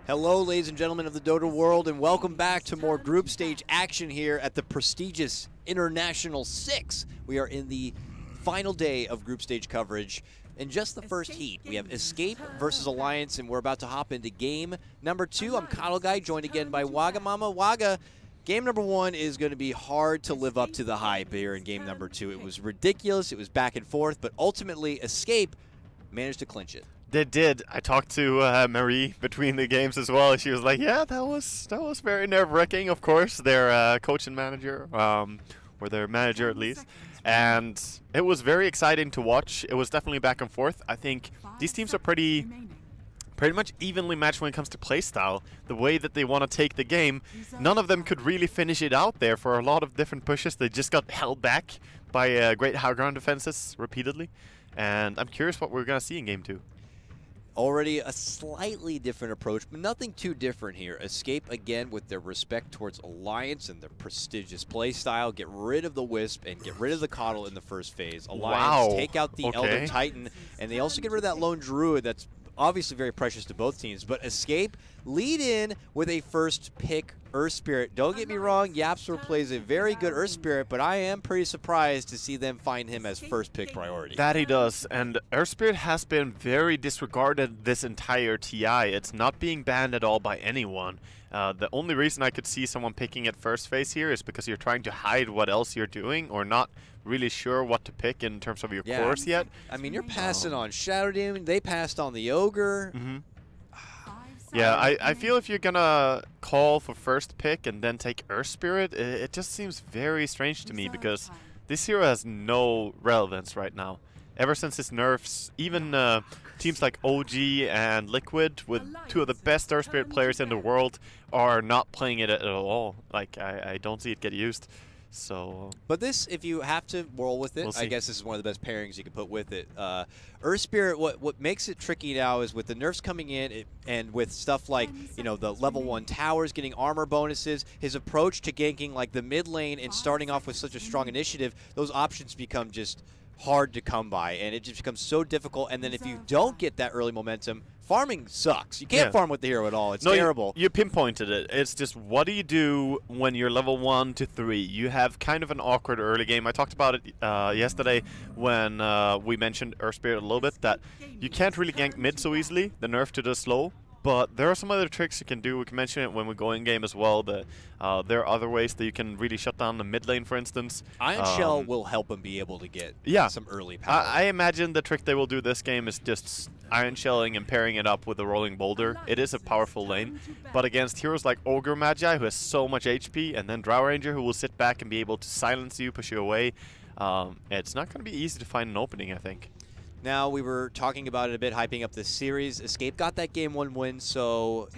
Hello, ladies and gentlemen of the Dota world, and welcome back to more group stage action here at the prestigious International 6. We are in the final day of group stage coverage. In just the first heat, we have Escape versus Alliance, and we're about to hop into game number 2. I'm Coddle Guy, joined again by Wagamama. Waga, game number 1 is going to be hard to live up to the hype here in game number 2. It was ridiculous, it was back and forth, but ultimately Escape managed to clinch it. They did. I talked to Marie between the games as well. She was like, "Yeah, that was very nerve-wracking." Of course, their coach and manager, or their manager at least, and it was very exciting to watch. It was definitely back and forth. I think these teams are pretty much evenly matched when it comes to playstyle. The way that they want to take the game, none of them could really finish it out there for a lot of different pushes. They just got held back by great high ground defenses repeatedly, and I'm curious what we're gonna see in game 2. Already a slightly different approach, but nothing too different here. Escape again with their respect towards Alliance and their prestigious play style. Get rid of the Wisp and get rid of the Coddle in the first phase. Alliance take out the Elder Titan, and they also get rid of that lone Druid that's obviously very precious to both teams. But Escape lead in with a first pick Earth Spirit. Don't get me wrong, Yapster plays a very good Earth Spirit, but I am pretty surprised to see them find him as first pick priority. That he does, and Earth Spirit has been very disregarded this entire TI. It's not being banned at all by anyone. The only reason I could see someone picking it first phase here is because you're trying to hide what else you're doing or not really sure what to pick in terms of your course yet. I mean, you're passing on Shadow Demon, they passed on the Ogre. Yeah, I feel if you're gonna call for first pick and then take Earth Spirit, it just seems very strange to me because this hero has no relevance right now. Ever since his nerfs, even teams like OG and Liquid, with two of the best Earth Spirit players in the world, are not playing it at all. Like, I don't see it get used. So, but this, if you have to roll with it, I guess this is one of the best pairings you can put with it. Earth Spirit, what makes it tricky now is with the nerfs coming in and with stuff like, you know, the level 1 towers getting armor bonuses, his approach to ganking like the mid lane and starting off with such a strong initiative, those options become just hard to come by, and it just becomes so difficult. And then if you don't get that early momentum, farming sucks. You can't farm with the hero at all. It's terrible. You pinpointed it. It's just, what do you do when you're level 1 to 3? You have kind of an awkward early game. I talked about it yesterday when we mentioned Earth Spirit a little bit, that you can't really gank mid so easily. The nerf to the slow. But there are some other tricks you can do. We can mention it when we go in game as well. That there are other ways that you can really shut down the mid lane, for instance. Iron Shell will help him be able to get some early power. I imagine the trick they will do this game is just Iron Shelling and pairing it up with a Rolling Boulder. It is a powerful lane, but against heroes like Ogre Magi, who has so much HP, and then Drow Ranger, who will sit back and be able to silence you, push you away, it's not going to be easy to find an opening, I think. Now, we were talking about it a bit, hyping up this series. Escape got that game 1 win, so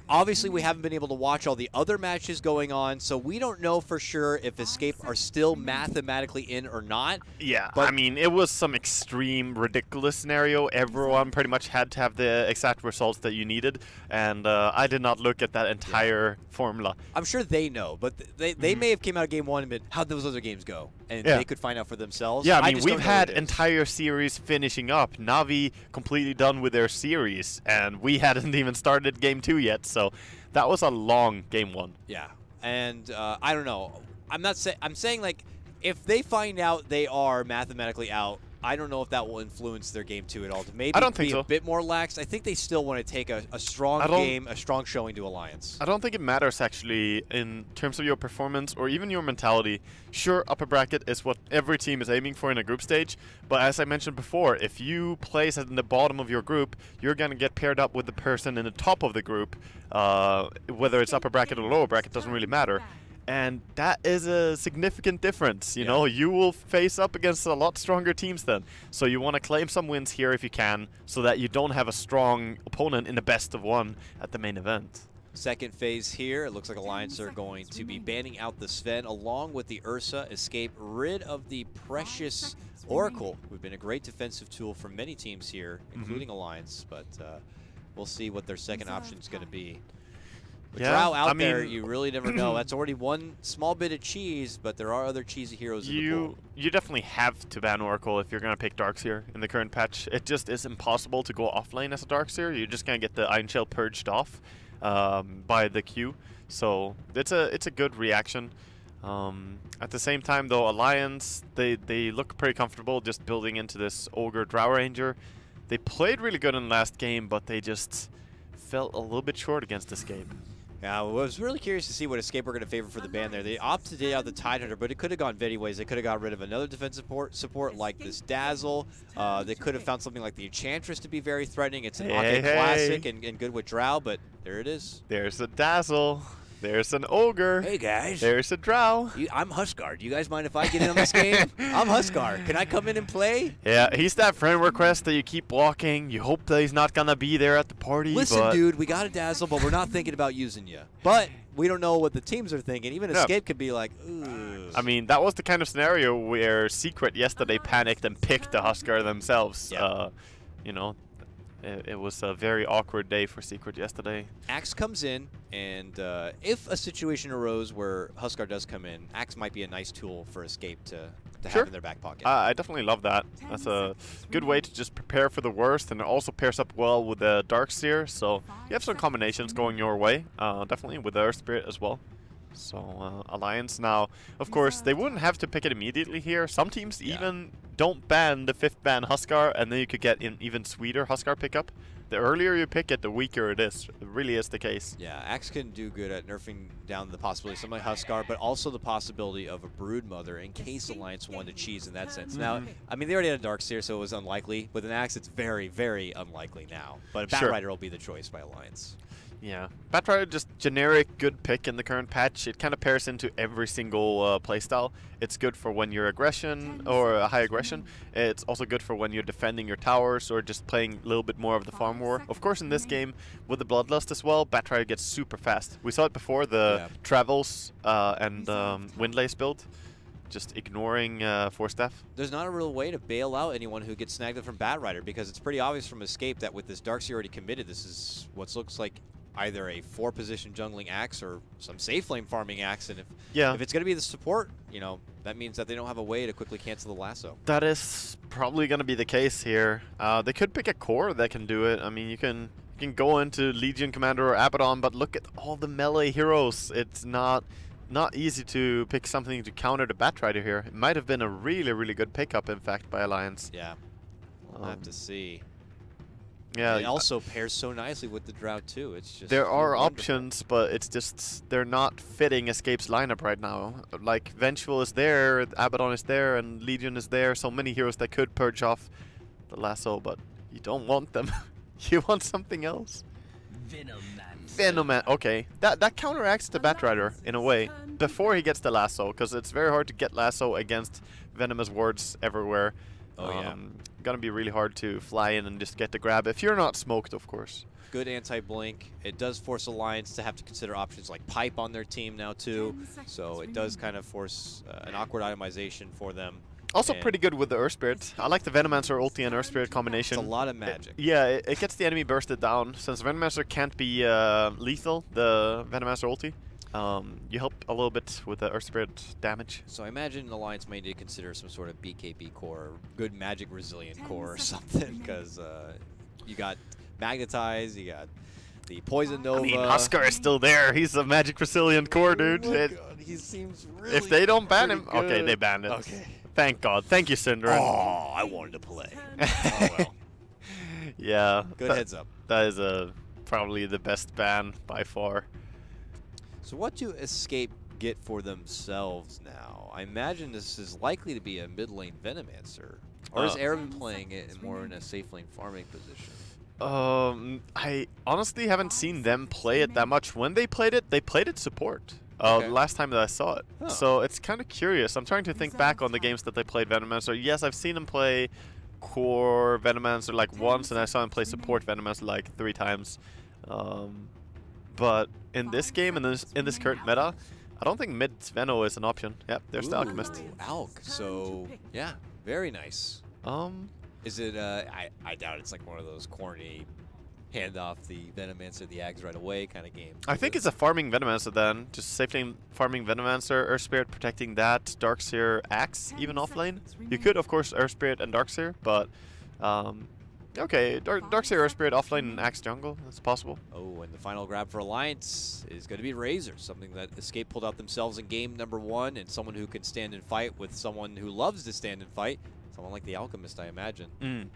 obviously we haven't been able to watch all the other matches going on, so we don't know for sure if Escape are still mathematically in or not. Yeah, but I mean, it was some extreme, ridiculous scenario. Everyone pretty much had to have the exact results that you needed, and I did not look at that entire formula. I'm sure they know, but they may have came out of game 1 and been, how'd those other games go? And they could find out for themselves. Yeah, I mean, we've had entire series finishing up. Navi completely done with their series, and we hadn't even started game 2 yet, so that was a long game 1. Yeah, and I don't know. I'm saying, like, if they find out they are mathematically out, I don't know if that will influence their game 2 at all. To maybe be a bit more lax. I think they still want to take a strong game, a strong showing to Alliance. I don't think it matters, actually, in terms of your performance or even your mentality. Sure, upper bracket is what every team is aiming for in a group stage, but as I mentioned before, if you place in the bottom of your group, you're going to get paired up with the person in the top of the group. Whether it's upper bracket or lower bracket, doesn't really matter. And that is a significant difference, you know. You will face up against a lot stronger teams then. So you want to claim some wins here if you can, so that you don't have a strong opponent in the best of 1 at the main event. Second phase here. It looks like Alliance are going to be banning out the Sven along with the Ursa. Escape rid of the precious Oracle, who've been a great defensive tool for many teams here, including Alliance. But we'll see what their second option is going to be. With Drow out there, you really never know. That's already one small bit of cheese, but there are other cheesy heroes in the pool. You definitely have to ban Oracle if you're going to pick Darkseer in the current patch. It just is impossible to go offlane as a Darkseer. You're just going to get the Iron Shell purged off. by the Q. So it's a good reaction. At the same time, though, Alliance, they look pretty comfortable just building into this Ogre Drow Ranger. They played really good in the last game, but they just fell a little bit short against Escape. Yeah, I was really curious to see what Escape were going to favor for the ban there. They opted to take out the Tidehunter, but it could have gone many ways. They could have got rid of another defensive support like this Dazzle. They could have found something like the Enchantress to be very threatening. It's an classic and good with Drow, but there it is. There's a Dazzle. There's an Ogre. Hey, guys. There's a Drow. I'm Huskar. Do you guys mind if I get in on this game? I'm Huskar. Can I come in and play? Yeah, he's that friend request that you keep blocking. You hope that he's not going to be there at the party. Listen, dude, we got a Dazzle, but we're not thinking about using you. But we don't know what the teams are thinking. Even Escape could be like, ooh. I mean, that was the kind of scenario where Secret yesterday panicked and picked the Huskar themselves. Yeah. You know, it was a very awkward day for Secret yesterday. Axe comes in, and if a situation arose where Huskar does come in, Axe might be a nice tool for Escape to have in their back pocket. I definitely love that. That's a good way to just prepare for the worst, and it also pairs up well with the Darkseer, so you have some combinations going your way, definitely, with the Earth Spirit as well. So, Alliance now, of course, they wouldn't have to pick it immediately here. Some teams even don't ban the 5th ban Huskar, and then you could get an even sweeter Huskar pickup. The earlier you pick it, the weaker it is. It really is the case. Yeah, Axe can do good at nerfing down the possibility of something like Huskar, but also the possibility of a Broodmother in case Alliance wanted to cheese in that sense. Now, I mean, they already had a Darkseer, so it was unlikely. With an Axe, it's very, very unlikely now. But Batrider will be the choice by Alliance. Yeah, Batrider, just generic good pick in the current patch. It kind of pairs into every single playstyle. It's good for when you're aggression or high aggression. It's also good for when you're defending your towers or just playing a little bit more of the farm war. Of course, in this game with the Bloodlust as well, Batrider gets super fast. We saw it before, the Travels and Windlace build. Just ignoring Force Staff. There's not a real way to bail out anyone who gets snagged up from Batrider because it's pretty obvious from Escape that with this Darkseer already committed, this is what looks like either a 4-position jungling Axe or some safe flame farming Axe, and if it's going to be the support, you know, that means that they don't have a way to quickly cancel the lasso. That is probably going to be the case here. They could pick a core that can do it. I mean, you can go into Legion Commander or Abaddon, but look at all the melee heroes. It's not easy to pick something to counter the Batrider here. It might have been a really, really good pickup, in fact, by Alliance. Yeah, we'll have to see. Yeah, it also pairs so nicely with the Drought too. It's just there are options, but it's just they're not fitting Escape's lineup right now. Like Vengeful is there, Abaddon is there, and Legion is there. So many heroes that could purge off the lasso, but you don't want them. You want something else. Venoman. Okay, that counteracts the Batrider in a way before he gets the lasso, because it's very hard to get lasso against venomous wards everywhere. Oh yeah. Gonna be really hard to fly in and just get the grab if you're not smoked, of course. Good anti-blink. It does force Alliance to have to consider options like Pipe on their team now too, so it does kind of force an awkward itemization for them. Also pretty good with the Earth Spirit. I like the Venomancer ulti and Earth Spirit combination. It's a lot of magic. It gets the enemy bursted down. Since Venomancer can't be lethal, the Venomancer ulti, you help a little bit with the Earth Spirit damage. So I imagine Alliance may need to consider some sort of BKB core, good magic resilient core or something, because you got Magnetize, you got the Poison Nova. I mean, Huskar is still there. He's a magic resilient core, dude. Oh my God, he seems really if they don't ban him, good. okay, they banned it. Okay. Thank God. Thank you, Syndra. Oh, I wanted to play. Oh well. Yeah. Good heads up. That is probably the best ban by far. So what do Escape get for themselves now? I imagine this is likely to be a mid lane Venomancer. Or is Aaron playing it more in a safe lane farming position? I honestly haven't seen them play it that much. When they played it support. The last time that I saw it. Oh. So it's kind of curious. I'm trying to think back on the games that they played Venomancer. Yes, I've seen them play core Venomancer like once, and I saw him play support Venomancer like 3 times. But in this game, in this current meta, I don't think mid Veno is an option. Yep, there's the Alchemist. Alch. So yeah, very nice. Is it? I doubt it's like one of those corny hand off the Venomancer, the Ags right away kind of game. I think it's a farming Venomancer then. Just safely farming Venomancer, Earth Spirit protecting that, Darkseer, Axe even off lane. You could, of course, Earth Spirit and Darkseer, but Okay, Darkseid Earth Spirit offlane and Axe jungle. That's possible. Oh, and the final grab for Alliance is going to be Razor, something that Escape pulled out themselves in game number 1, and someone who can stand and fight with someone who loves to stand and fight, someone like the Alchemist, I imagine.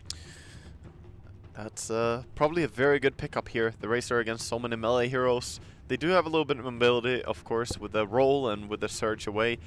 That's probably a very good pickup here. The Razor against so many melee heroes. They do have a little bit of mobility, of course, with the roll and with the surge away,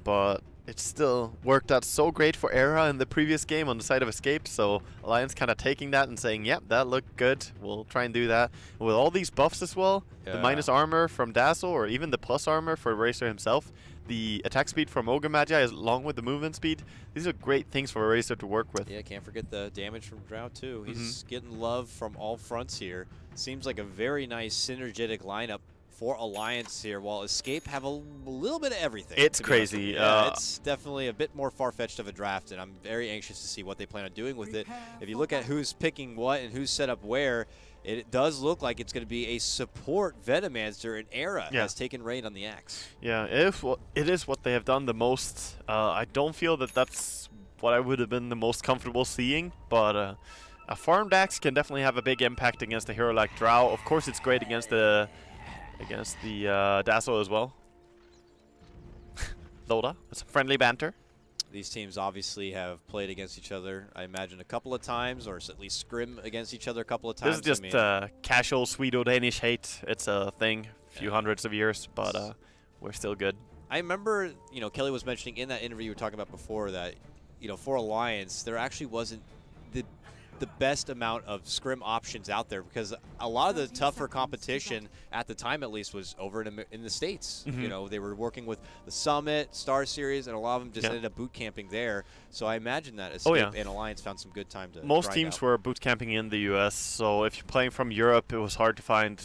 but it still worked out so great for Era in the previous game on the side of Escape, so Alliance kind of taking that and saying, yep, that looked good, we'll try and do that. With all these buffs as well, the minus armor from Dazzle, or even the plus armor for Razor himself, the attack speed from Ogre Magi along with the movement speed, these are great things for Razor to work with. Yeah, can't forget the damage from Drow too. He's getting love from all fronts here. Seems like a very nice synergetic lineup for Alliance here, while Escape have a little bit of everything. It's crazy. Yeah, it's definitely a bit more far-fetched of a draft, and I'm very anxious to see what they plan on doing with it. If you look at who's picking what and who's set up where, it does look like it's going to be a support Venomancer, and Era has taken reign on the Axe. Yeah, it is what they have done the most. I don't feel that that's what I would have been the most comfortable seeing, but a farmed Axe can definitely have a big impact against a hero like Drow. Of course, it's great against the Dazzle as well. Dota, it's friendly banter. These teams obviously have played against each other, I imagine, a couple of times, or at least scrim against each other a couple of times. This is just casual Swedish-Danish hate. It's a thing, a few hundreds of years, but we're still good. I remember, Kelly was mentioning in that interview we were talking about before that, for Alliance, there actually wasn't the best amount of scrim options out there, because a lot of the tougher competition at the time, at least, was over in the States. They were working with the Summit, Star Series, and a lot of them just ended up boot camping there. So I imagine that Escape and Alliance found some good time to Most teams were boot camping in the US, so if you're playing from Europe, it was hard to find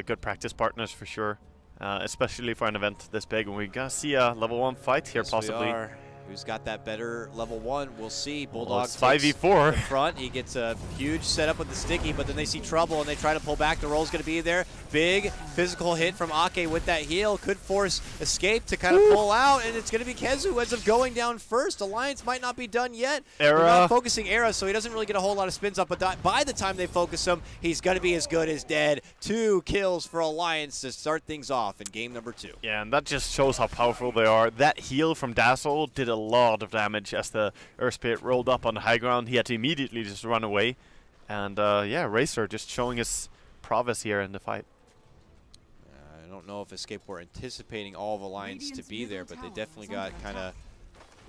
good practice partners for sure, especially for an event this big. And we're gonna see a level 1 fight here, possibly. We are. Who's got that better level 1? We'll see. Bulldog takes 5v4 in front. He gets a huge setup with the sticky, but then they see trouble and they try to pull back. The roll's going to be there. Big physical hit from Ake with that heal. Could force Escape to kind of pull out, and it's going to be Kezu who ends up going down first. Alliance might not be done yet. Era. They're not focusing Era, so he doesn't really get a whole lot of spins up, but by the time they focus him, he's going to be as good as dead. 2 kills for Alliance to start things off in game number 2. Yeah, and that just shows how powerful they are. That heal from Dazzle did a lot of damage as the Earth Spirit rolled up on the high ground. He had to immediately just run away. And yeah, Razor just showing his prowess here in the fight. I don't know if Escape were anticipating all of Alliance to be there, but they definitely got kind of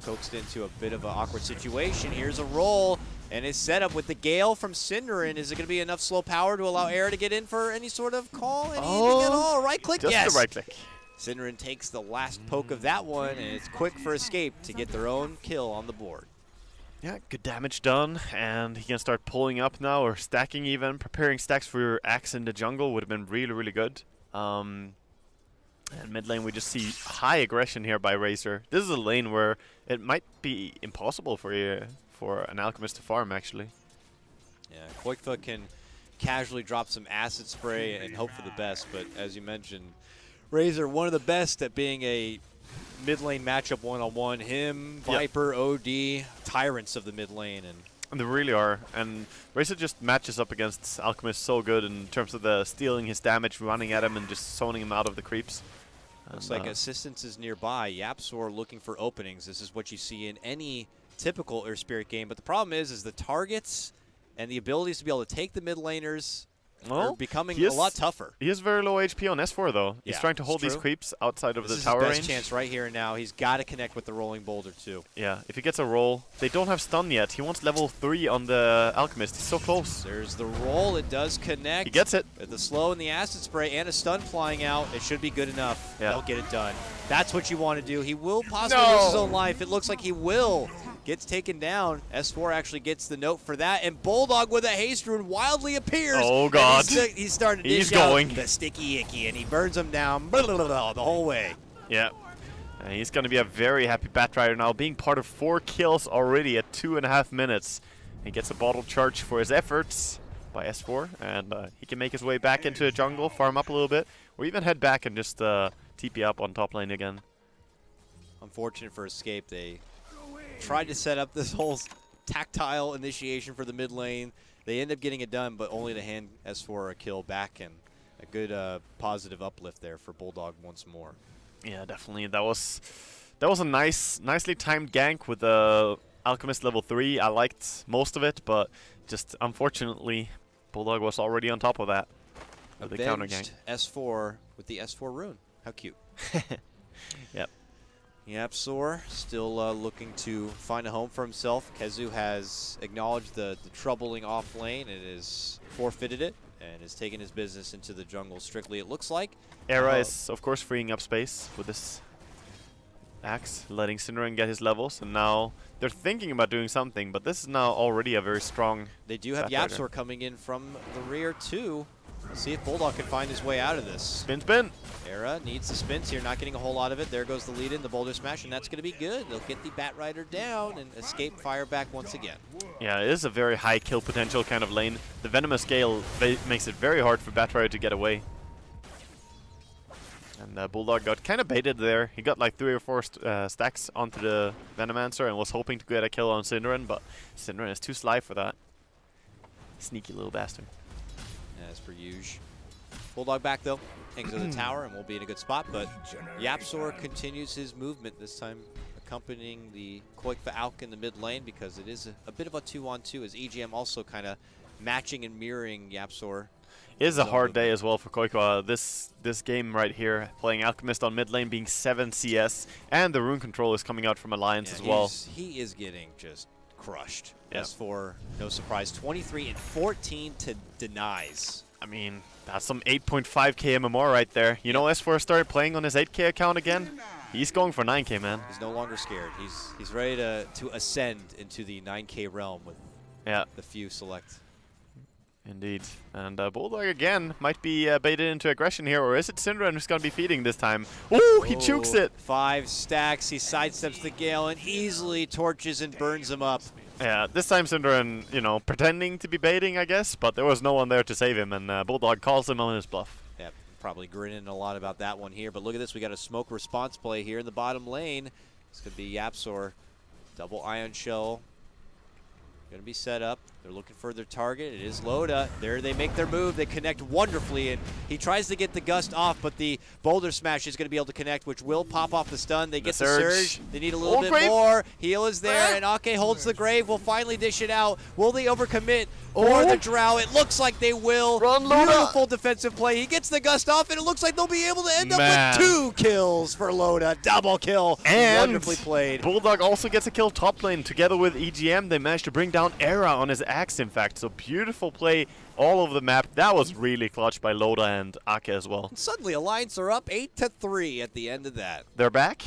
coaxed into a bit of an awkward situation. Here's a roll, and it's set up with the Gale from Cinderin. Is it going to be enough slow power to allow Air to get in for any sort of call? Anything at all? Right click? Just the right click. Cinderin takes the last poke of that one, and it's quick for Escape to get their own kill on the board. Yeah, good damage done, and he can start pulling up now, or stacking even. Preparing stacks for your Axe in the jungle would have been really, really good. And mid lane, we just see high aggression here by Razor. This is a lane where it might be impossible for an Alchemist to farm, actually. Yeah, Koikfa can casually drop some acid spray and hope for the best, but as you mentioned, Razor, one of the best at being a mid lane matchup one-on-one. Him, Viper, OD, tyrants of the mid lane. And they really are. And Razor just matches up against Alchemist so good in terms of the stealing his damage, running at him, and just zoning him out of the creeps. Looks like assistance is nearby. Yapsor looking for openings. This is what you see in any typical Earth Spirit game. But the problem is the targets and the abilities to be able to take the mid laners are becoming a lot tougher. He has very low HP on S4, though. He's trying to hold these creeps outside of the tower range. This is his best chance right here and now. He's got to connect with the rolling boulder, too. Yeah, if he gets a roll. They don't have stun yet. He wants level 3 on the Alchemist. He's so close. There's the roll. It does connect. He gets it. With the slow and the acid spray and a stun flying out, it should be good enough. They'll get it done. That's what you want to do. He will possibly lose his own life. It looks like he will. Gets taken down. S4 actually gets the note for that, and Bulldog with a haste rune wildly appears. Oh God! He's starting to dish out the sticky icky, and he burns him down the whole way. Yeah, he's going to be a very happy Batrider now, being part of 4 kills already at 2.5 minutes. He gets a bottle charge for his efforts by S4, and he can make his way back into the jungle, farm up a little bit, or even head back and just TP up on top lane again. Unfortunate for Escape, they tried to set up this whole tactile initiation for the mid lane, they end up getting it done, but only to hand S4 a kill back, and a good positive uplift there for Bulldog once more. Yeah, definitely. That was a nicely timed gank with the Alchemist level 3. I liked most of it, but just unfortunately, Bulldog was already on top of that. With the counter gank. S4 with the S4 rune. How cute. Yep. YapzOr still looking to find a home for himself. Kezu has acknowledged the troubling off lane and has forfeited it and has taken his business into the jungle strictly, it looks like. Era is, of course, freeing up space with this axe, letting Synderen get his levels, and now they're thinking about doing something, but this is now already a very strong... They do have YapzOr coming in from the rear, too. Let's see if Bulldog can find his way out of this. Spin! Era needs the spins here, not getting a whole lot of it. There goes the lead in, the boulder smash, and that's going to be good. They'll get the Bat Rider down and escape fire back once again. Yeah, it is a very high kill potential kind of lane. The Venomous Gale makes it very hard for Bat Rider to get away. And Bulldog got kind of baited there. He got like 3 or 4 stacks onto the Venomancer and was hoping to get a kill on Synderen, but Synderen is too sly for that. Sneaky little bastard. As per usual. Bulldog back though, hangs to the tower and will be in a good spot, but YapzOr continues his movement, this time accompanying the Koikfa Alk in the mid lane, because it is a bit of a 2-on-2 as EGM also kind of matching and mirroring YapzOr. It is a hard day as well for Koikfa. This game right here, playing Alchemist on mid lane, being 7 CS, and the rune control is coming out from Alliance as well. He is getting just crushed. Yep. S4, no surprise, 23 and 14 to denies. I mean, that's some 8.5k MMR right there. You know, S4 started playing on his 8k account again. He's going for 9k, man. He's no longer scared. He's ready to ascend into the 9k realm with the few select. Indeed. And Bulldog again might be baited into aggression here, or is it Synderen who's going to be feeding this time? Ooh, he chukes it! 5 stacks, he sidesteps the Gale and easily torches and burns him up. Yeah, this time Synderen, you know, pretending to be baiting, I guess, but there was no one there to save him, and Bulldog calls him on his bluff. Yeah, probably grinning a lot about that one here, but look at this, we got a smoke response play here in the bottom lane. This could be YapzOr, double Ion Shell. Going to be set up. They're looking for their target. It is Loda. There they make their move. They connect wonderfully, and he tries to get the gust off, but the boulder smash is going to be able to connect, which will pop off the stun. They get the surge. They need a little bit more. Heal is there, and Ake holds the grave. Will finally dish it out. Will they overcommit for the drow? It looks like they will. Run, Loda. Beautiful defensive play. He gets the gust off, and it looks like they'll be able to end up with 2 kills for Loda. Double kill. And wonderfully played. Bulldog also gets a kill top lane. Together with EGM, they managed to bring down Era on his axe, in fact. So beautiful play all over the map. That was really clutch by Loda and Ake as well. Suddenly, Alliance are up 8-3 at the end of that. They're back?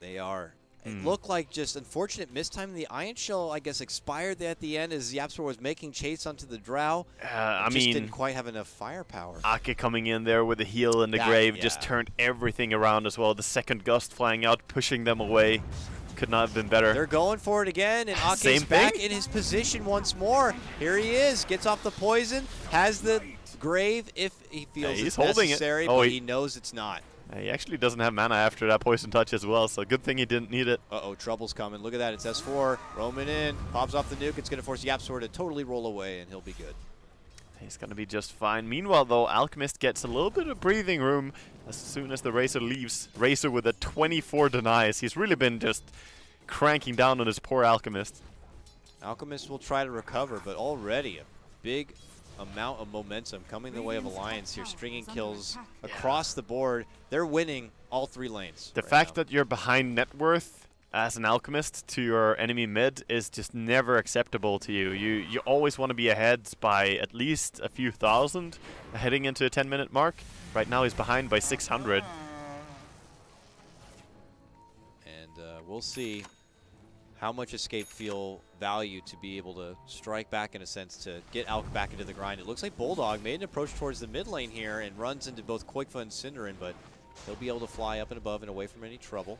They are. It looked like just unfortunate mistime. The Iron Shell, I guess, expired at the end as YapzOr was making chase onto the drow. I mean, didn't quite have enough firepower. Ake coming in there with the heal and the grave just turned everything around as well. The second gust flying out, pushing them away. Could not have been better. They're going for it again, and Ake's back in his position once more. Here he is, gets off the poison, has the grave if he feels it's necessary, but he knows it's not. He actually doesn't have mana after that poison touch as well, so good thing he didn't need it. Uh-oh, trouble's coming. Look at that, it's S4. Roaming in, pops off the nuke. It's going to force YapzOr to totally roll away, and he'll be good. He's going to be just fine. Meanwhile, though, Alchemist gets a little bit of breathing room as soon as the Razor leaves. Razor with a 24 denies. He's really been just cranking down on his poor Alchemist. Alchemist will try to recover, but already a big amount of momentum coming the way of Alliance here, stringing kills across the board. They're winning all 3 lanes. The fact that you're behind net worth as an Alchemist to your enemy mid is just never acceptable to you. You always want to be ahead by at least a few thousand heading into a 10-minute mark. Right now he's behind by 600. And we'll see how much Escape feel value to be able to strike back, in a sense, to get Alk back into the grind. It looks like Bulldog made an approach towards the mid lane here and runs into both Koikfa and Synderen, but he'll be able to fly up and above and away from any trouble.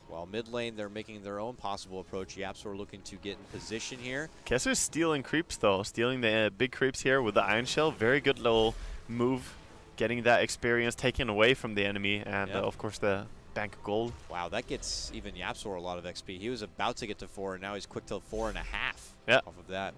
While mid lane, they're making their own possible approach. YapzOr looking to get in position here. Kesser's stealing creeps, though. Stealing the big creeps here with the Iron Shell. Very good little move. Getting that experience taken away from the enemy. And, of course, the bank of gold. Wow, that gets even Yapsor a lot of XP. He was about to get to 4, and now he's quick to 4.5 off of that.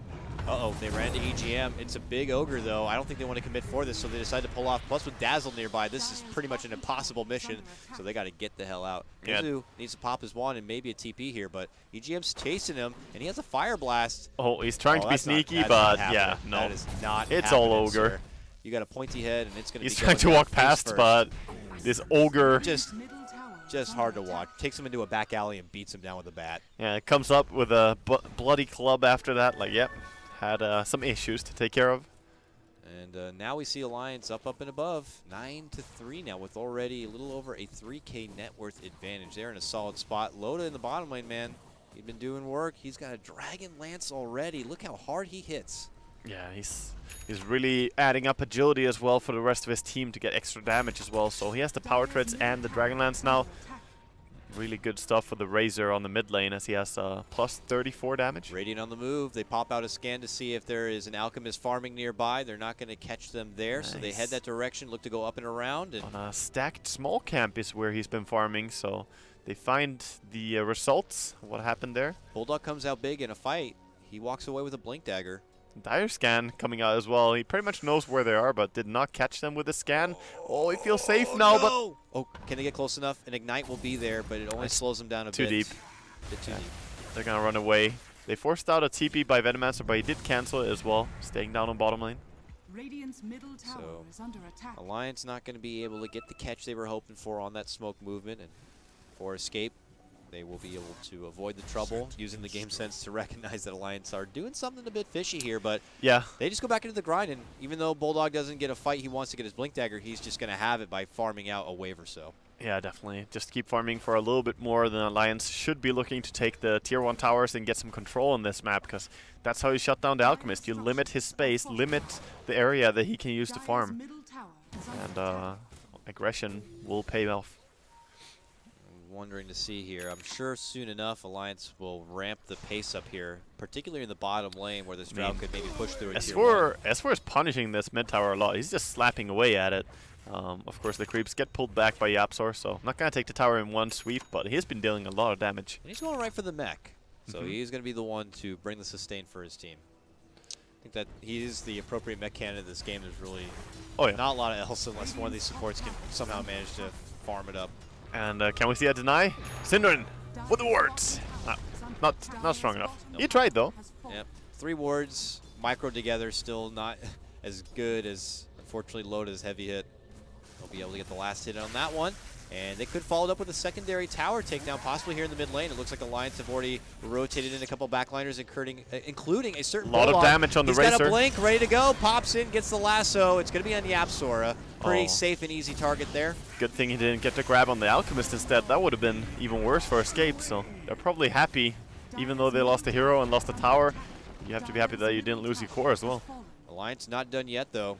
Uh-oh, they ran to EGM. It's a big ogre, though. I don't think they want to commit for this, so they decide to pull off. Plus, with Dazzle nearby, this is pretty much an impossible mission, so they got to get the hell out. Mizu needs to pop his wand and maybe a TP here, but EGM's chasing him, and he has a Fire Blast. Oh, he's trying to be sneaky, but yeah, no. That is not It's all ogre. Sir. You got a pointy head, and it's going to be He's trying to walk past, but this ogre... Just hard to watch. Takes him into a back alley and beats him down with a bat. Yeah, it comes up with a bloody club after that. Like, yep, had some issues to take care of. And now we see Alliance up and above. 9-3 now with already a little over a 3K net worth advantage. They're in a solid spot. Loda in the bottom lane, man. He's been doing work. He's got a Dragon Lance already. Look how hard he hits. Yeah, he's really adding up agility as well for the rest of his team to get extra damage as well. So he has the Power Treads and the Dragon Lance now. Really good stuff for the Razor on the mid lane as he has plus 34 damage. Radiant on the move. They pop out a scan to see if there is an Alchemist farming nearby. They're not going to catch them there, so they head that direction, look to go up and around. And on a stacked small camp is where he's been farming, so they find the results, what happened there. Bulldog comes out big in a fight. He walks away with a Blink Dagger. Dire Scan coming out as well. He pretty much knows where they are, but did not catch them with the scan. Oh, he feels safe now, but... Oh, can they get close enough? An Ignite will be there, but it only slows them down a bit. Too deep. Bit too deep. They're going to run away. They forced out a TP by Venomancer, but he did cancel it as well, staying down on bottom lane. Radiant's middle tower is under attack. Alliance not going to be able to get the catch they were hoping for on that smoke movement, and for escape, they will be able to avoid the trouble using the game sense to recognize that Alliance are doing something a bit fishy here, but yeah, they just go back into the grind, and even though Bulldog doesn't get a fight, he wants to get his Blink Dagger, he's just going to have it by farming out a wave or so. Yeah, definitely. Just keep farming for a little bit more. Than Alliance should be looking to take the tier 1 towers and get some control on this map, because that's how you shut down the Alchemist. You limit his space, limit the area that he can use to farm, and aggression will pay off. Wondering to see here. I'm sure soon enough Alliance will ramp the pace up here, particularly in the bottom lane where this Drow could maybe push through a tier 1. S4 is punishing this mid tower a lot. He's just slapping away at it. Of course, the creeps get pulled back by Yapsor, so not going to take the tower in one sweep, but he has been dealing a lot of damage. And he's going right for the mech, so he's going to be the one to bring the sustain for his team. I think that he is the appropriate mech candidate in this game. There's really not a lot of else unless one of these supports can somehow manage to farm it up. And can we see a deny? Syndrin with the wards. Not strong enough. Nope. He tried though. Yep. 3 wards, micro together, still not as good as, unfortunately, Loda's heavy hit. They'll be able to get the last hit on that one. And they could follow it up with a secondary tower takedown, possibly here in the mid lane. It looks like Alliance have already rotated in a couple backliners, including a certain lot of damage on the Razor. He's got a blink, ready to go, pops in, gets the lasso. It's going to be on Yapsor. Pretty safe and easy target there. Good thing he didn't get to grab on the Alchemist instead. That would have been even worse for escape, so they're probably happy. Even though they lost a hero and lost a tower, you have to be happy that you didn't lose your core as well. Alliance not done yet, though.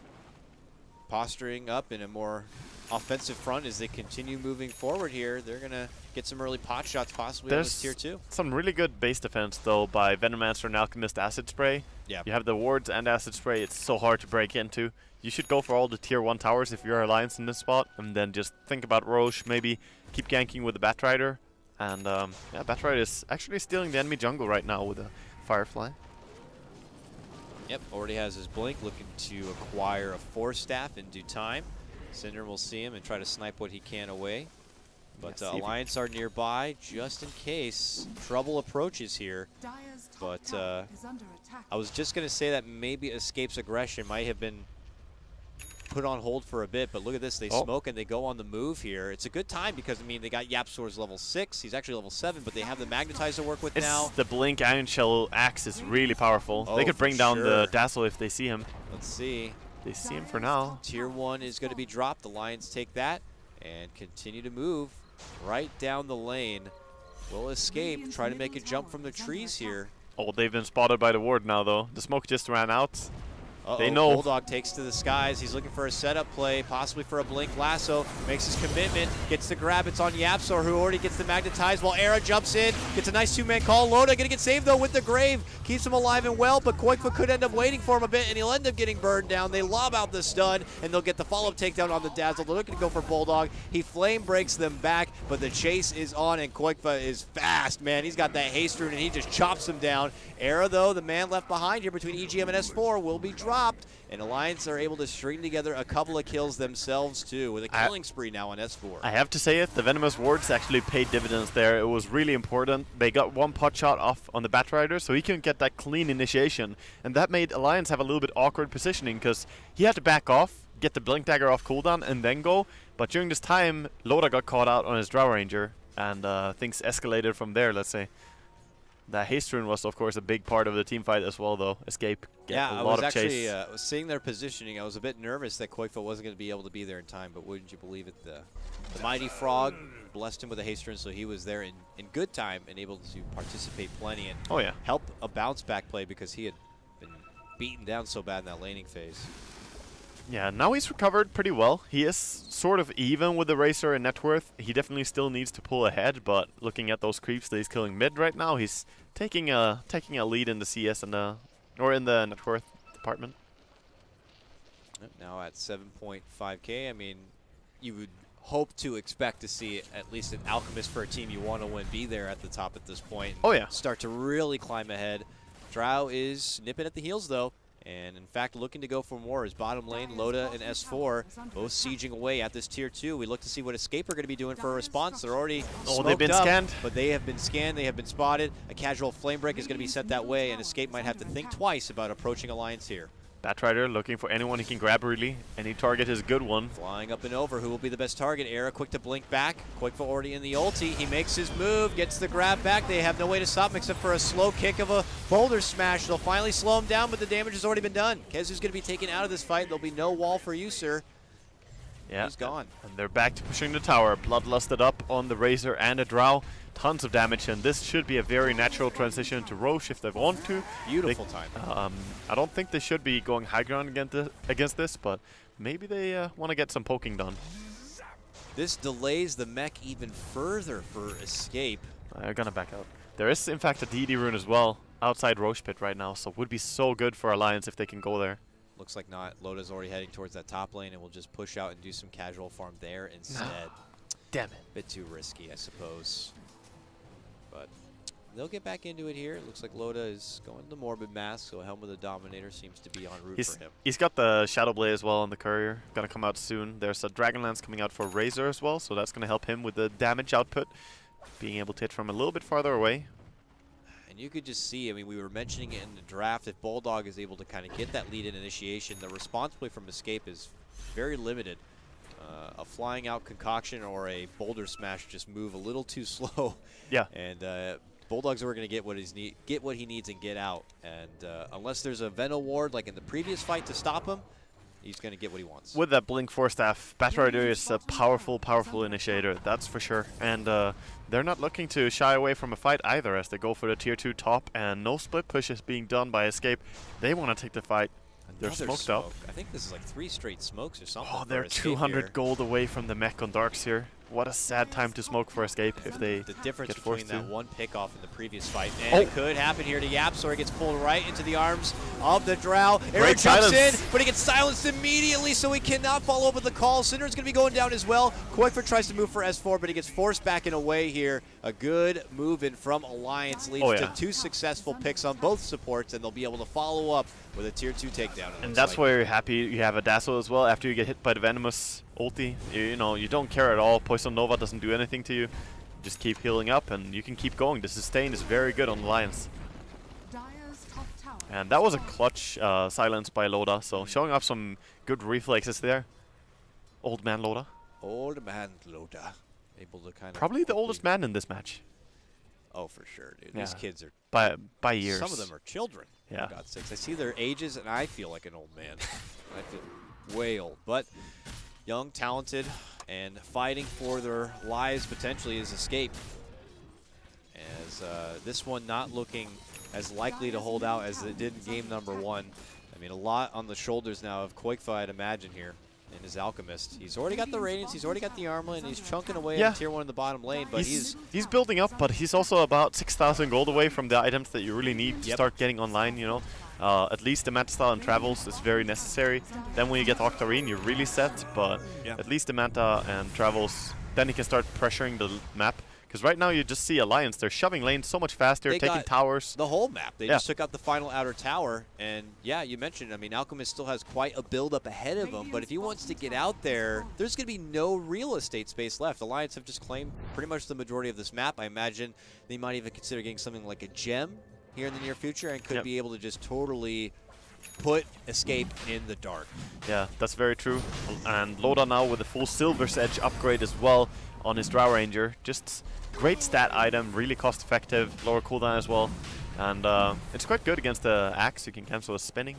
Posturing up in a more offensive front as they continue moving forward here. They're going to get some early pot shots possibly on this tier 2. Some really good base defense, though, by Venomancer and Alchemist Acid Spray. Yeah. You have the wards and Acid Spray. It's so hard to break into. You should go for all the tier 1 towers if you're Alliance in this spot, and then just think about Roche, maybe keep ganking with the Batrider. And yeah, Batrider is actually stealing the enemy jungle right now with a Firefly. Yep, already has his blink, looking to acquire a Force Staff in due time. Cinder will see him and try to snipe what he can away. But yes, Alliance are nearby just in case trouble approaches here. But I was just going to say that maybe Escape's aggression might have been put on hold for a bit, but look at this. They smoke and they go on the move here. It's a good time because, I mean, they got Yapsor's level 6. He's actually level 7, but they have the Magnetizer to work with now. The Blink Iron Shell axe is really powerful. They could bring down the Dazzle if they see him. Let's see. They see him for now. Tier 1 is going to be dropped. The Lions take that and continue to move right down the lane. Will Escape try to make a jump from the trees here. Oh, they've been spotted by the ward now, though. The smoke just ran out. They know. Bulldog takes to the skies. He's looking for a setup play, possibly for a blink lasso. Makes his commitment, gets the grab. It's on Yapsor, who already gets the magnetized while Era jumps in, gets a nice two-man call. Loda gonna get saved though with the grave. Keeps him alive and well, but Koikfa could end up waiting for him a bit, and he'll end up getting burned down. They lob out the stun, and they'll get the follow-up takedown on the Dazzle. They're looking to go for Bulldog. He flame breaks them back, but the chase is on, and Koikfa is fast, man. He's got that haste rune, and he just chops him down. Era, though, the man left behind here between EGM and S4, will be dropped, and Alliance are able to string together a couple of kills themselves, too, with a killing spree now on S4. I have to say it, the Venomous Wards actually paid dividends there. It was really important. They got one pot shot off on the Batrider, so he couldn't get that clean initiation, and that made Alliance have a little bit awkward positioning, because he had to back off, get the Blink Dagger off cooldown, and then go. But during this time, Loda got caught out on his Drow Ranger, and things escalated from there, let's say. That haste rune was, of course, a big part of the team fight as well, though. Escape, get a lot of chase. I was seeing their positioning. I was a bit nervous that Koikfa wasn't going to be able to be there in time, but wouldn't you believe it? The Mighty Frog blessed him with a haste rune, so he was there in good time and able to participate plenty and help a bounce back play because he had been beaten down so bad in that laning phase. Yeah, now he's recovered pretty well. He is sort of even with the Razor and net worth. He definitely still needs to pull ahead, but looking at those creeps that he's killing mid right now, he's taking a lead in the CS and or in the net worth department. Now at 7.5k, I mean, you would hope to expect to see at least an Alchemist for a team you want to win be there at the top at this point. Oh yeah. Start to really climb ahead. Drow is nipping at the heels though. And in fact, looking to go for more is bottom lane, Loda and S4, both sieging away at this tier 2. We look to see what Escape are going to be doing for a response. They're already they've been scanned. But they have been scanned, they have been spotted. A casual flame break is going to be sent that way, and Escape might have to think twice about approaching Alliance here. Batrider looking for anyone he can grab really. Any target is a good one. Flying up and over, who will be the best target? Era quick to blink back. Koikfa already in the ulti. He makes his move, gets the grab back. They have no way to stop him except for a slow kick of a boulder smash. They'll finally slow him down, but the damage has already been done. Kezu's going to be taken out of this fight. There'll be no wall for you, sir. Yeah, he's gone. And they're back to pushing the tower. Bloodlusted up on the Razor and a Drow. Tons of damage, and this should be a very natural transition to Roche if they want to. Beautiful time. I don't think they should be going high ground against this, but maybe they want to get some poking done. This delays the mech even further for Escape. They're gonna back out. There is, in fact, a DD rune as well outside Roche Pit right now, so it would be so good for Alliance if they can go there. Looks like not. Loda's already heading towards that top lane, and we'll just push out and do some casual farm there instead. Damn it. Bit too risky, I suppose. But they'll get back into it here. It looks like Loda is going to Morbid Mask, so Helm of the Dominator seems to be en route for him. He's got the Shadow Blade as well on the Courier. Gonna come out soon. There's a Dragonlance coming out for Razor as well, so that's gonna help him with the damage output, being able to hit from a little bit farther away. And you could just see, I mean, we were mentioning it in the draft, if Bulldog is able to kind of get that lead in initiation, the response play from Escape is very limited. A flying out concoction or a boulder smash just move a little too slow. Yeah. And Bulldogs are going to get what he needs and get out. And unless there's a Venom ward like in the previous fight to stop him, he's going to get what he wants. With that Blink Force Staff, Batrider is a powerful, powerful initiator, that's for sure. And they're not looking to shy away from a fight either as they go for the tier 2 top, and no split push is being done by Escape. They want to take the fight. They're smoked up. I think this is like 3 straight smokes or something. Oh, they're 200 gold away from the mech on Darks here. What a sad time to smoke for Escape if they the difference get forced between that to. one pick off in the previous fight. And it could happen here to Yapsor. He gets pulled right into the arms of the Drow. Eric jumps in, but he gets silenced immediately, so he cannot follow up with the call. Cinder's going to be going down as well. Koikfa tries to move for S4, but he gets forced back and away here. A good move in from Alliance leads to 2 successful picks on both supports, and they'll be able to follow up with a tier 2 takedown. And that's why you're happy you have a Dazzle as well after you get hit by the Venomous ulti. You know, you don't care at all. Poison Nova doesn't do anything to you. Just keep healing up and you can keep going. The sustain is very good on Alliance. And that was a clutch silence by Loda, so showing off some good reflexes there. Old man Loda. Old man Loda. Able to kind of probably the oldest man in this match. Oh, for sure, dude. These kids are by years. Some of them are children. Yeah. For God's sakes. I see their ages and I feel like an old man. I feel way old. But young, talented, and fighting for their lives potentially is Escape. As this one not looking as likely to hold out as it did in game number 1. I mean, a lot on the shoulders now of Koikfa, I'd imagine, here in his Alchemist. He's already got the Radiance, he's already got the Armlet, and he's chunking away at Tier 1 in the bottom lane, but he's building up, but he's also about 6,000 gold away from the items that you really need to start getting online, you know. At least the Manta and Travels is very necessary. Then when you get Octarine, you're really set, but at least the Manta and Travels, then he can start pressuring the map. Because right now you just see Alliance, they're shoving lanes so much faster, taking towers. The whole map. They just took out the final outer tower. And yeah, you mentioned, I mean, Alchemist still has quite a build up ahead of him. But if he wants to get out there, there's going to be no real estate space left. Alliance have just claimed pretty much the majority of this map. I imagine they might even consider getting something like a gem here in the near future and could be able to just totally put Escape in the dark. Yeah, that's very true. And Loda now with a full Silver's Edge upgrade as well on his Drow Ranger. Just great stat item, really cost effective, lower cooldown as well. And it's quite good against the Axe. You can cancel a spinning.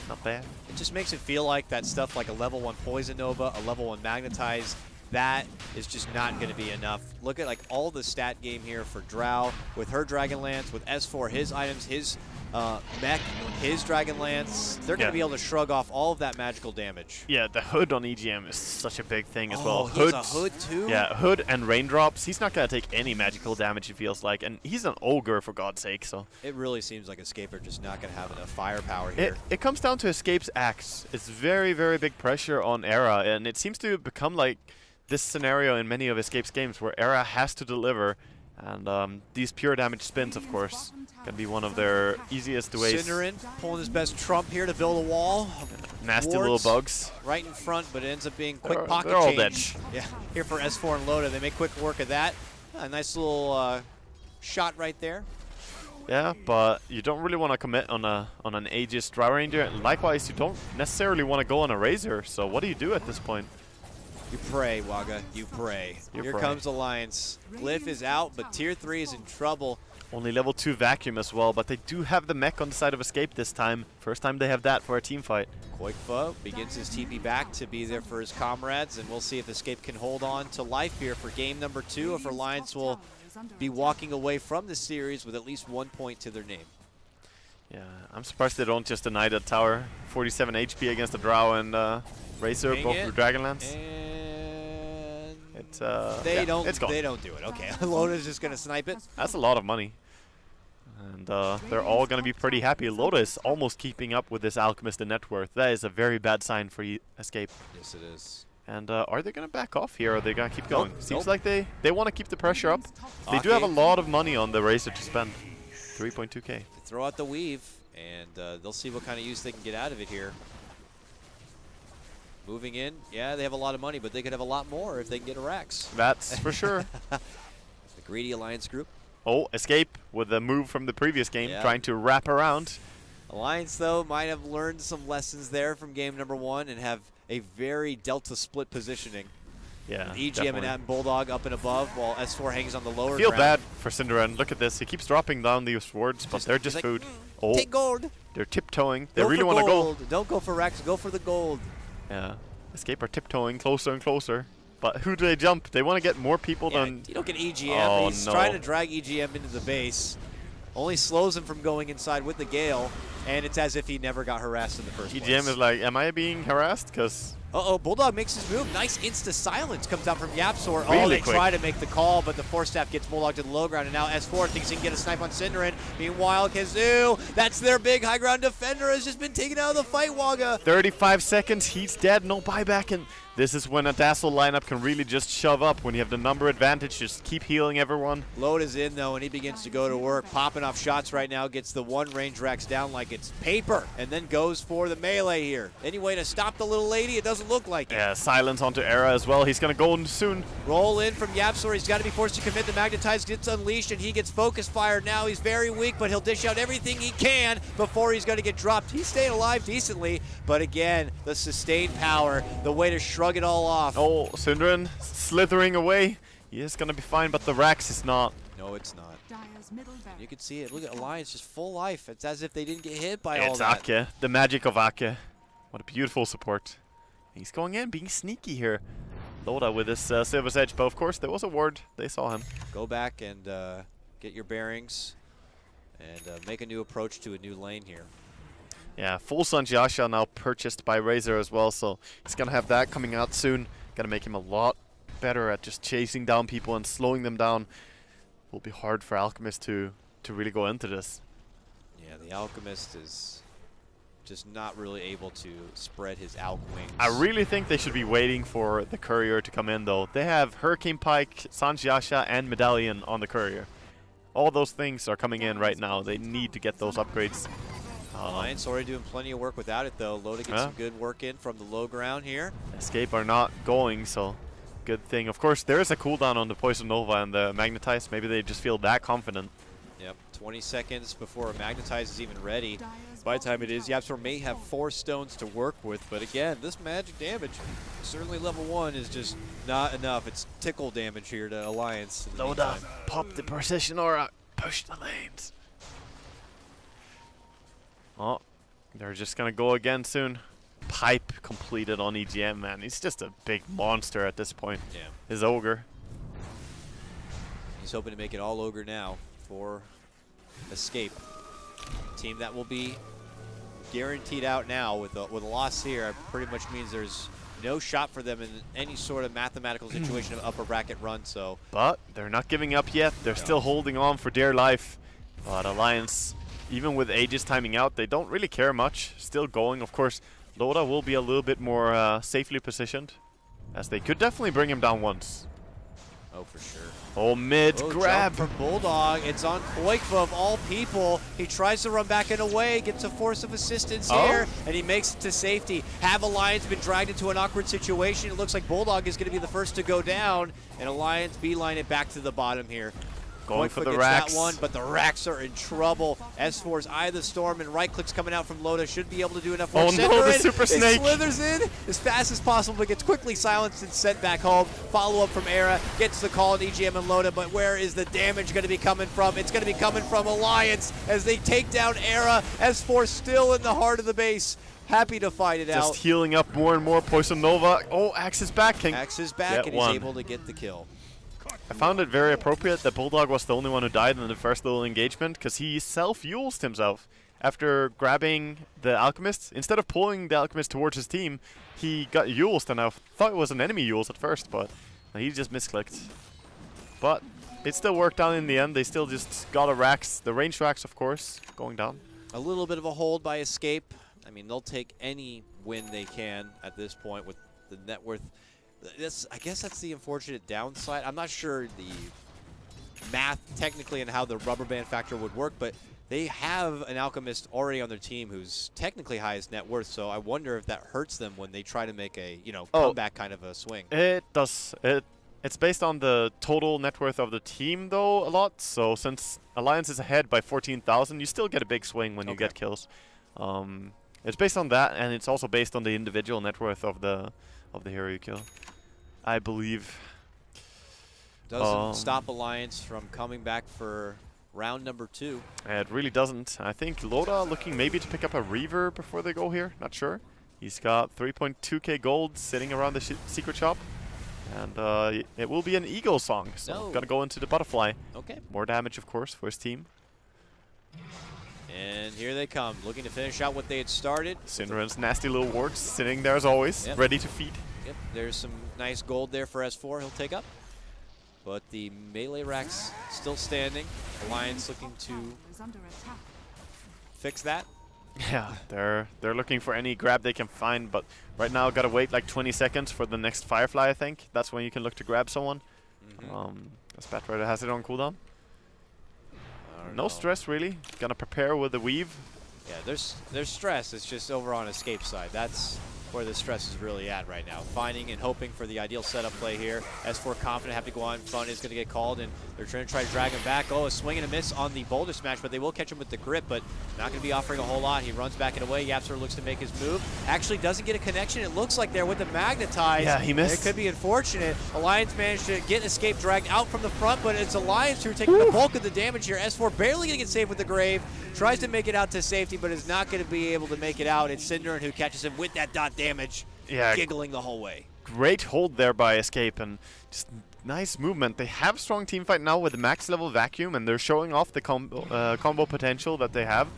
Not bad. It just makes it feel like that stuff like a level 1 Poison Nova, a level 1 Magnetize, that is just not going to be enough. Look at like all the stat game here for Drow with her Dragonlance, with S4, his items, his mech, his Dragonlance. They're going to be able to shrug off all of that magical damage. Yeah, the Hood on EGM is such a big thing as well. He has a Hood too? Yeah, Hood and Raindrops. He's not going to take any magical damage, it feels like. And he's an Ogre, for God's sake. So it really seems like Escape are just not going to have enough firepower here. It comes down to Escape's Axe. It's very, very big pressure on Era. And it seems to become like this scenario in many of Escape's games where Era has to deliver. And these pure damage spins, of course, can be one of their easiest ways. Synderen pulling his best trump here to build a wall. Nasty little bugs. Right in front, but it ends up being quick pocket they're all change. dead. Yeah, here for S4 and Loda. They make quick work of that. A nice little shot right there. Yeah, but you don't really want to commit on an Aegis Drow Ranger. And likewise, you don't necessarily want to go on a Razor. So what do you do at this point? You pray, Waga. You pray. Here comes Alliance. Glyph is out, but Tier 3 is in trouble. Only level 2 Vacuum as well, but they do have the mech on the side of Escape this time. First time they have that for a team fight. Koikfa begins his TP back to be there for his comrades, and we'll see if Escape can hold on to life here for game number 2, if Alliance will be walking away from the series with at least 1 point to their name. Yeah, I'm surprised they don't just deny that tower. 47 HP against the Drow and Razor, both with Dragonlance. They don't do it. Okay, Loda's just gonna snipe it. That's a lot of money, and they're all gonna be pretty happy. Loda is almost keeping up with this Alchemist in net worth. That is a very bad sign for Escape. Yes, it is. And are they gonna back off here, or are they gonna keep going? Seems like they want to keep the pressure up. They do have a lot of money on the Razor to spend. 3.2k. They throw out the weave, and they'll see what kind of use they can get out of it here. Moving in, yeah, they have a lot of money, but they could have a lot more if they can get a Rax. That's for sure. The greedy Alliance group. Oh, Escape with a move from the previous game, trying to wrap around. Alliance, though, might have learned some lessons there from game number 1 and have a very Delta split positioning. Yeah, with EGM and Bulldog up and above, while S4 hangs on the lower Feel ground. bad for Synderen. Look at this. He keeps dropping down these swords, but they're just like, food. Take gold. They're tiptoeing. They really want to go. Don't go for Rax. Go for the gold. Yeah. Escape are tiptoeing closer and closer. But who do they jump? They want to get more people than... You don't get EGM. Oh, He's trying to drag EGM into the base. Only slows him from going inside with the Gale. And it's as if he never got harassed in the first place. EGM is like, am I being harassed? Because... Uh-oh, Bulldog makes his move. Nice insta-silence comes out from Yapsor. Really they try to make the call, but the Force Staff gets Bulldog to the low ground, and now S4 thinks he can get a snipe on Synderen. Meanwhile, Kazoo, that's their big high ground defender, has just been taken out of the fight, Waga. 35 seconds, he's dead, no buyback, and this is when a Dazzle lineup can really just shove up. When you have the number advantage, just keep healing everyone. Load is in, though, and he begins to go to work. Popping off shots right now, gets the one range Rax down like it's paper, and then goes for the melee here. Any way to stop the little lady? It doesn't look like it. Yeah, silence onto Era as well. He's going to go in soon. Roll in from Yapsor. He's got to be forced to commit. The Magnetize gets unleashed, and he gets focus fired now. He's very weak, but he'll dish out everything he can before he's going to get dropped. He's staying alive decently, but again, the sustained power, the way to shrug it all off. Oh, Synderen slithering away. He is going to be fine, but the Rax is not. No, it's not. You can see it. Look at Alliance, just full life. It's as if they didn't get hit by all that. It's Ake, the magic of Ake. What a beautiful support. He's going in, being sneaky here. Loda with his Silver's Edge, but of course there was a ward. They saw him. Go back and get your bearings and make a new approach to a new lane here. Yeah, full Sanjiasha now purchased by Razor as well, so he's gonna have that coming out soon. Gonna make him a lot better at just chasing down people and slowing them down. Will be hard for Alchemist to really go into this. Yeah, the Alchemist is just not really able to spread his Alch wings. I really think they should be waiting for the Courier to come in, though. They have Hurricane Pike, Sanjiasha, and Medallion on the Courier. All those things are coming in right now. They need to get those upgrades. Alliance already doing plenty of work without it, though. Loda gets some good work in from the low ground here. Escape are not going, so good thing. Of course, there is a cooldown on the Poison Nova and the Magnetize. Maybe they just feel that confident. Yep, 20 seconds before Magnetize is even ready. By the time it is, YapzOr may have 4 stones to work with, but again, this magic damage, certainly level 1, is just not enough. It's tickle damage here to Alliance. Loda, pop the Precision Aura, push the lanes. Oh, they're just gonna go again soon. Pipe completed on EGM, man. He's just a big monster at this point. Yeah. His Ogre. He's hoping to make it all Ogre now for Escape. Team that will be guaranteed out now with a loss here. It pretty much means there's no shot for them in any sort of mathematical situation of upper bracket run. So, but they're not giving up yet. They're still holding on for dear life. But Alliance, even with Aegis timing out, they don't really care much. Still going, of course. Loda will be a little bit more safely positioned, as they could definitely bring him down once. Oh, for sure. Oh, mid grab for Bulldog. It's on Koikva of all people. He tries to run back and away, gets a force of assistance here, and he makes it to safety. Have Alliance been dragged into an awkward situation? It looks like Bulldog is going to be the first to go down, and Alliance beeline it back to the bottom here. Going for the gets racks. That one, but the racks are in trouble. S4's Eye of the Storm and right clicks coming out from Loda should be able to do enough work. Oh no, the Super Snake! Slithers in as fast as possible, but gets quickly silenced and sent back home. Follow up from Era, gets the call on EGM and Loda, but where is the damage going to be coming from? It's going to be coming from Alliance as they take down Era. S4 still in the heart of the base. Happy to fight it out. Just healing up more and more. Poison Nova. Oh, Axe is back. Axe is back, and he's able to get the kill. I found it very appropriate that Bulldog was the only one who died in the first little engagement, because he self-used himself after grabbing the Alchemist. Instead of pulling the Alchemist towards his team, he got used, and I thought it was an enemy use at first, but he just misclicked. But it still worked out in the end. They still just got a racks, the range racks, of course, going down. A little bit of a hold by Escape. I mean, they'll take any win they can at this point with the net worth. I guess that's the unfortunate downside. I'm not sure the math technically and how the rubber band factor would work, but they have an Alchemist already on their team who's technically highest net worth, so I wonder if that hurts them when they try to make a, comeback kind of a swing. It does. It's based on the total net worth of the team, though, a lot. So since Alliance is ahead by 14,000, you still get a big swing when you get kills. It's based on that, and it's also based on the individual net worth of the hero you kill, I believe. Doesn't stop Alliance from coming back for round number 2. It really doesn't. I think Loda looking maybe to pick up a Reaver before they go here. Not sure. He's got 3.2k gold sitting around the secret shop. And it will be an Eagle song, so gonna go into the Butterfly. Okay. More damage, of course, for his team. And here they come, looking to finish out what they had started. Syndra's nasty little wards sitting there as always, ready to feed. Yep, there's some nice gold there for S4 he'll take up. But the melee racks still standing. Alliance looking to fix that. Yeah, they're looking for any grab they can find, but right now gotta wait like 20 seconds for the next Firefly, I think. That's when you can look to grab someone. As Batrider has it on cooldown. No stress really. Gonna prepare with the weave. Yeah, there's stress. It's just over on Escape side. That's where the stress is really at right now. Finding and hoping for the ideal setup play here. S4 confident, have to go on front, is going to get called, and they're trying to drag him back. Oh, a swing and a miss on the boulder smash, but they will catch him with the grip, but not going to be offering a whole lot. He runs back and away. YapzOr looks to make his move. Actually doesn't get a connection, it looks like there with the Magnetize. Yeah, he missed. It could be unfortunate. Alliance managed to get Escape dragged out from the front, but it's Alliance who are taking the bulk of the damage here. S4 barely going to get saved with the Grave. Tries to make it out to safety, but is not going to be able to make it out. It's Synderen who catches him with that dot damage. Yeah, giggling the whole way. Great hold there by Escape, and just nice movement. They have strong team fight now with the max level Vacuum, and they're showing off the combo potential that they have.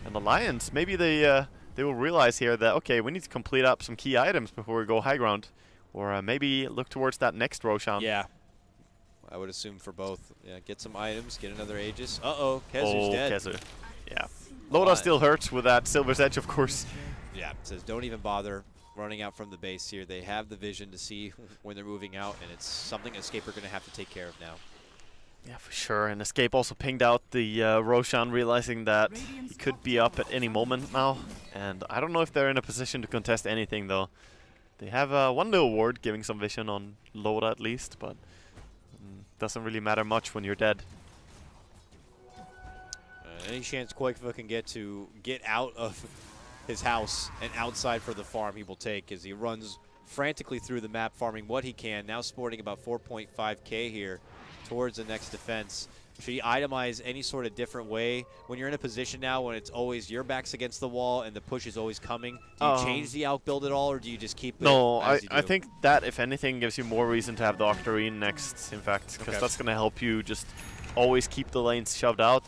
And Alliance, maybe they they will realize here that, okay, we need to complete up some key items before we go high ground. Or maybe look towards that next Roshan. Yeah. I would assume for both. Yeah, get some items, get another Aegis. Uh-oh, Kezu's dead. Kezu. Yeah. Loda still hurts with that Silver's Edge, of course. Yeah, it says don't even bother running out from the base here. They have the vision to see when they're moving out, and it's something Escape are going to have to take care of now. Yeah, for sure. And Escape also pinged out the Roshan, realizing that he could be up at any moment now. And I don't know if they're in a position to contest anything, though. They have one little ward giving some vision on Loda at least, but doesn't really matter much when you're dead. Any chance Koikva can get out of his house and outside for the farm, he will take as he runs frantically through the map, farming what he can. Now sporting about 4.5k here towards the next defense. Should he itemize any sort of different way? When you're in a position now when it's always your back's against the wall and the push is always coming, do you change the outbuild at all, or do you just keep it as you do? I think that, if anything, gives you more reason to have the Octarine next, in fact, because that's going to help you just always keep the lanes shoved out.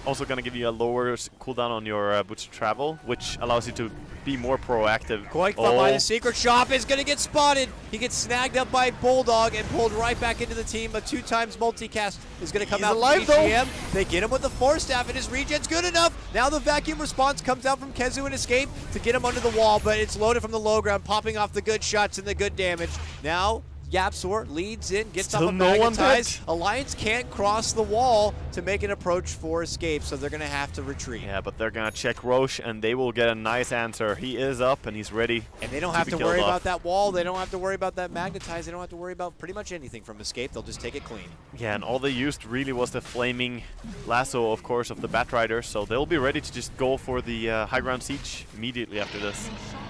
Also going to give you a lower cooldown on your boots to travel, which allows you to be more proactive. Koikva by the secret shop is going to get spotted. He gets snagged up by Bulldog and pulled right back into the team. A 2x multicast is going to come out alive, from EGM. They get him with the Force Staff, and his regen's good enough. Now the vacuum response comes out from Kezu and Escape to get him under the wall, but it's loaded from the low ground, popping off the good shots and the good damage. Now YapzOr leads in, gets off a magnetize. Alliance can't cross the wall to make an approach for Escape, so they're going to have to retreat. Yeah, but they're going to check Roche, and they will get a nice answer. He is up, and he's ready. And they don't have to worry about that wall. They don't have to worry about that magnetize. They don't have to worry about pretty much anything from Escape. They'll just take it clean. Yeah, and all they used really was the flaming lasso, of course, of the Batrider, so they'll be ready to just go for the high ground siege immediately after this.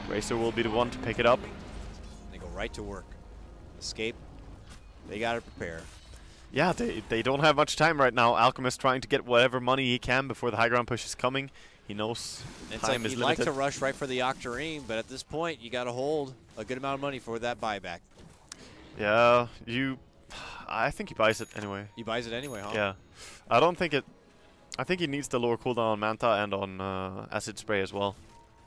Racer will be the one to pick it up. They go right to work. Escape, they got to prepare. Yeah, they don't have much time right now. Alchemist trying to get whatever money he can before the high ground push is coming. He knows time is limited. He'd like to rush right for the Octarine, but at this point, you got to hold a good amount of money for that buyback. Yeah, I think he buys it anyway. He buys it anyway, huh? Yeah. I think he needs the lower cooldown on Manta and on Acid Spray as well.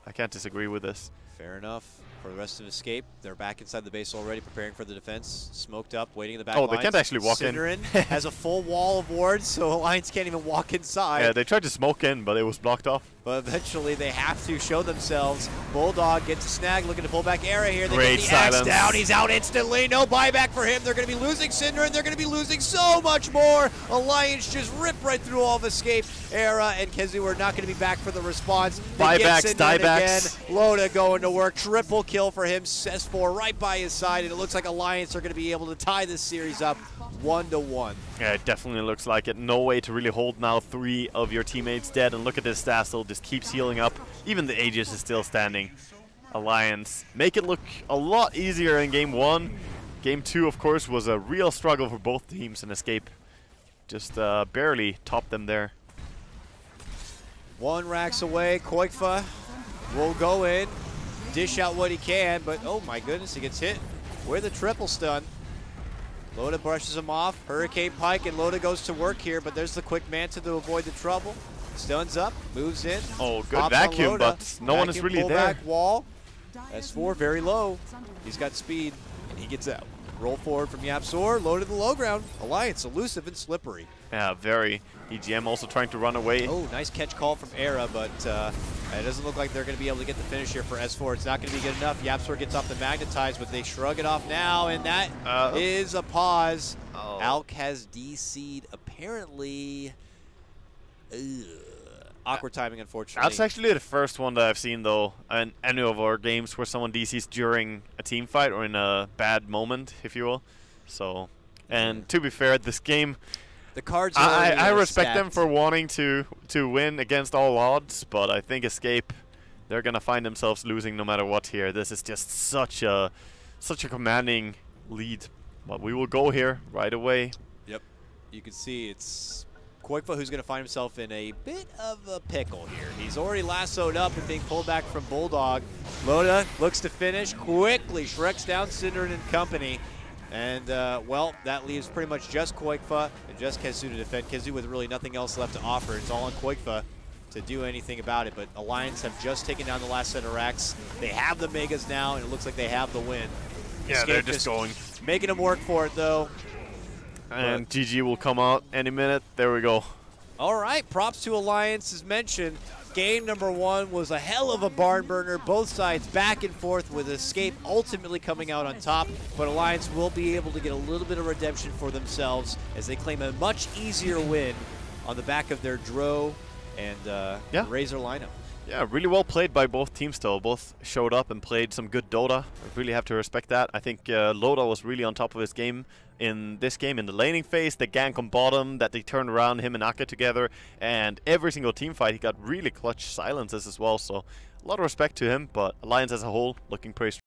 I can't disagree with this. Fair enough. For the rest of Escape, they're back inside the base already, preparing for the defense. Smoked up, waiting in the back lines. They can't actually walk in. Has a full wall of wards, so Alliance can't even walk inside. Yeah, they tried to smoke in, but it was blocked off. But eventually they have to show themselves. Bulldog gets a snag, looking to pull back Era here. They Great get the axe silence. down. He's out instantly. No buyback for him. They're going to be losing Cinder, and they're going to be losing so much more. Alliance just ripped right through all of Escape. Era and Kezu are not going to be back for the response. Buybacks, diebacks. Loda going to work. Triple kill for him. S4 right by his side, and it looks like Alliance are going to be able to tie this series up 1-1. Yeah, it definitely looks like it. No way to really hold now 3 of your teammates dead. And look at this Stassel, just keeps healing up. Even the Aegis is still standing. Alliance make it look a lot easier in Game 1. Game 2, of course, was a real struggle for both teams, and Escape just barely topped them there. 1 racks away. Koikva will go in, dish out what he can, but oh my goodness, he gets hit with a triple stun. Loda brushes him off. Hurricane Pike, and Loda goes to work here, but there's the quick Manta to avoid the trouble. Stuns up, moves in. Oh, good vacuum, but no one is really there. Back wall. S4 very low. He's got speed, and he gets out. Roll forward from YapzOr, low to the low ground. Alliance elusive and slippery. Yeah, very. EGM also trying to run away. Oh, nice catch call from Era, but it doesn't look like they're going to be able to get the finish here for S4. It's not going to be good enough. YapzOr gets off the magnetize, but they shrug it off now, and that is a pause. Alk has DC'd apparently. Awkward timing, unfortunately. That's actually the first one that I've seen, though, in any of our games where someone DCs during a team fight or in a bad moment, if you will. So, and to be fair, this game, the cards. I respect them for wanting to win against all odds, but I think Escape, they're gonna find themselves losing no matter what here. This is just such a commanding lead. But we will go here right away. Yep, you can see it's Koikva who's going to find himself in a bit of a pickle here. He's already lassoed up and being pulled back from Bulldog. Loda looks to finish quickly, shreks down Cinder and company. And, well, that leaves pretty much just Koikva and just Kezu to defend. Kezu with really nothing else left to offer. It's all on Koikva. to do anything about it. But Alliance have just taken down the last set of racks. They have the Megas now, and it looks like they have the win. Yeah, Escape they're just going. Making them work for it, though. And GG will come out any minute. There we go. All right, props to Alliance as mentioned. Game number 1 was a hell of a barn burner. Both sides back and forth with Escape ultimately coming out on top. But Alliance will be able to get a little bit of redemption for themselves as they claim a much easier win on the back of their Dro and Razor lineup. Yeah, really well played by both teams though. Both showed up and played some good Dota. I really have to respect that. I think Loda was really on top of his game in this game in the laning phase. The gank on bottom that they turned around, him and Aka together. And every single team fight, he got really clutch silences as well. So a lot of respect to him, but Alliance as a whole looking pretty strong.